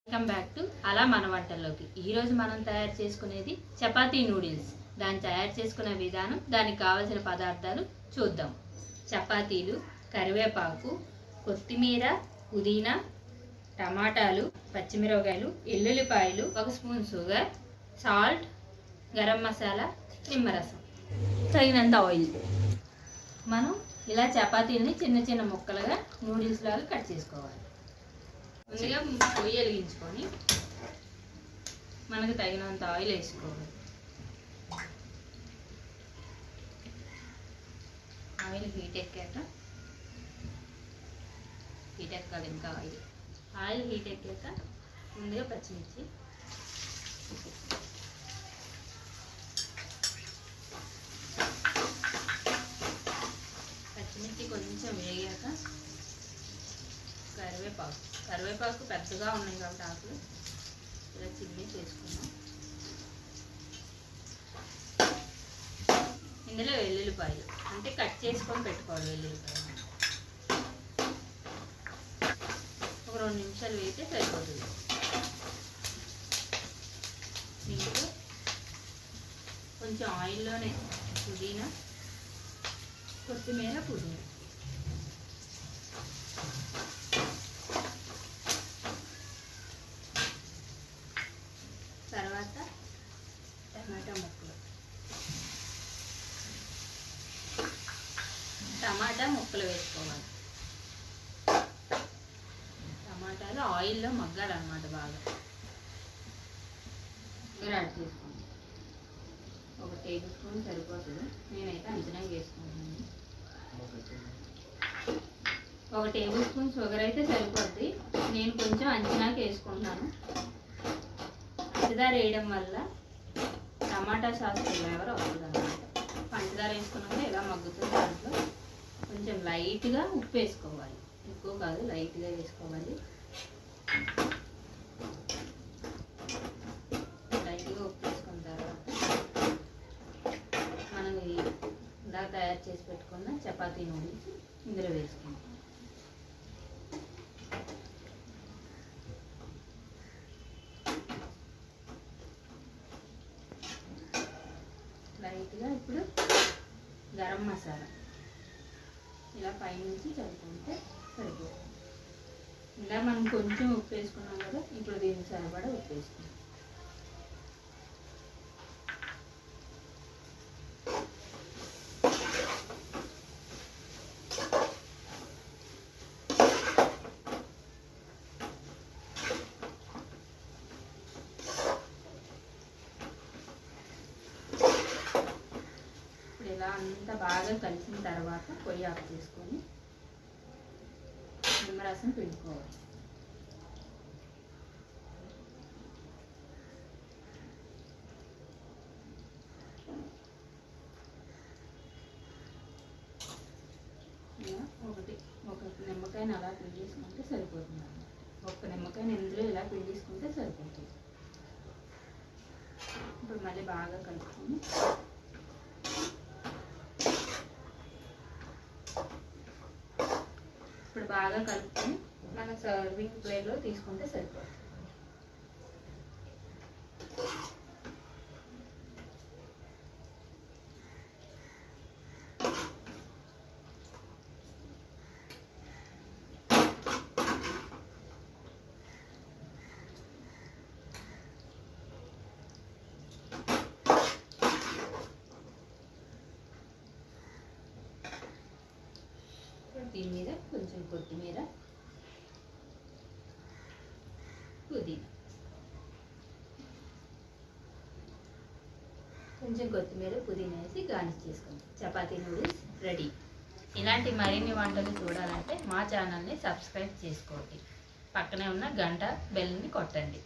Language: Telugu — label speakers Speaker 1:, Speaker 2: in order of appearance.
Speaker 1: వెల్కమ్ బ్యాక్ టు అలా మన వంటల్లోకి. ఈరోజు మనం తయారు చేసుకునేది చపాతీ నూడిల్స్. దాన్ని తయారు చేసుకునే విధానం, దానికి కావలసిన పదార్థాలు చూద్దాం. చపాతీలు, కరివేపాకు, కొత్తిమీర, పుదీనా, టమాటాలు, పచ్చిమిరపకాయలు, ఎల్లుల్లిపాయలు, 1 spoon sugar, salt, garam masala, నిమ్మరసం, తగినంత ఆయిల్. మనం ఇలా చపాతీలని చిన్న చిన్న ముక్కలుగా నూడిల్స్ లాగా కట్ చేసుకోవాలి. ముందుగా పొయ్యి వెలిగించుకొని మనకు తగినంత ఆయిల్ వేసుకోవాలి. ఆయిల్ హీట్ ఎక్కాక ఇంకా ఆయిల్ హీట్ ఎక్కాక ముందుగా పచ్చిమిర్చి, కొంచెం వేగాక కరివేపాకు పెద్దగా ఉన్నాయి కాబట్టి ఆకులు ఇలా చిమ్మి చేసుకున్నాం. ఇందులో వెల్లుల్లిపాయలు అంటే కట్ చేసుకొని పెట్టుకోవాలి. వెల్లుల్లిపాయలు ఒక 2 నిమిషాలు వేస్తే సరిపోతుంది. దీంట్లో కొంచెం ఆయిల్లోనే పుదీనా, కొత్తిమీర, పుదీనా, తర్వాత టమాటా ముక్కలు వేసుకోవాలి. టమాటాలు ఆయిల్లో మగ్గాలన్నమాట. బాగా యాడ్ చేసుకోండి. 1 టేబుల్ స్పూన్ సరిపోతుంది. నేనైతే అంచనాకి వేసుకుంటున్నాను. 1 టేబుల్ స్పూన్ షుగర్ అయితే సరిపోద్ది. నేను కొంచెం అంచనాకి వేసుకుంటున్నాను. పంచదార వేయడం వల్ల టమాటా సాస్ ఫ్లేవర్ వస్తుంది అన్నమాట. పంచదార వేసుకున్నాక ఇలా మగ్గుతుంది. దాంట్లో కొంచెం లైట్గా ఉప్పు వేసుకోవాలి. ఎక్కువ కాదు, లైట్గా వేసుకోవాలి. లైట్గా ఉప్పు వేసుకున్న తర్వాత మనం ఇలా తయారు చేసి పెట్టుకున్న చపాతీ నూడిల్స్ ఇందులో వేసుకుంటాం. లైట్గా ఇప్పుడు గరం మసాలా ఇలా పైనుంచి చల్లుకుంటే సరిపోతుంది. ఇలా మనం కొంచెం ఉప్పు వేసుకున్నాం కదా, ఇప్పుడు దీనికి సరిపడా ఉప్పు వేసుకుంటాం. ఇలా అంతా బాగా కలిసిన తర్వాత పొయ్యి ఆఫ్ చేసుకొని నిమ్మరసం పిండుకోవాలి. ఇలా ఒక నిమ్మకాయని అలా పిండేసుకుంటే సరిపోతుంది అన్నమాట. 1 నిమ్మకాయని ఇందులో ఇలా పిండేసుకుంటే సరిపోతుంది. ఇప్పుడు మళ్ళీ బాగా కలుపుకొని మన సర్వింగ్ ప్లేట్లో తీసుకుంటే సరిపోతుంది. దీని మీద కొంచెం కొత్తిమీర, పుదీనా, వేసి గార్నిష్ చేసుకోండి. Chapati noodles ready. ఇలాంటి మరిన్ని వంటలు చూడాలంటే మా ఛానల్ని సబ్స్క్రైబ్ చేసుకోండి. పక్కనే ఉన్న గంట బెల్ని కొట్టండి.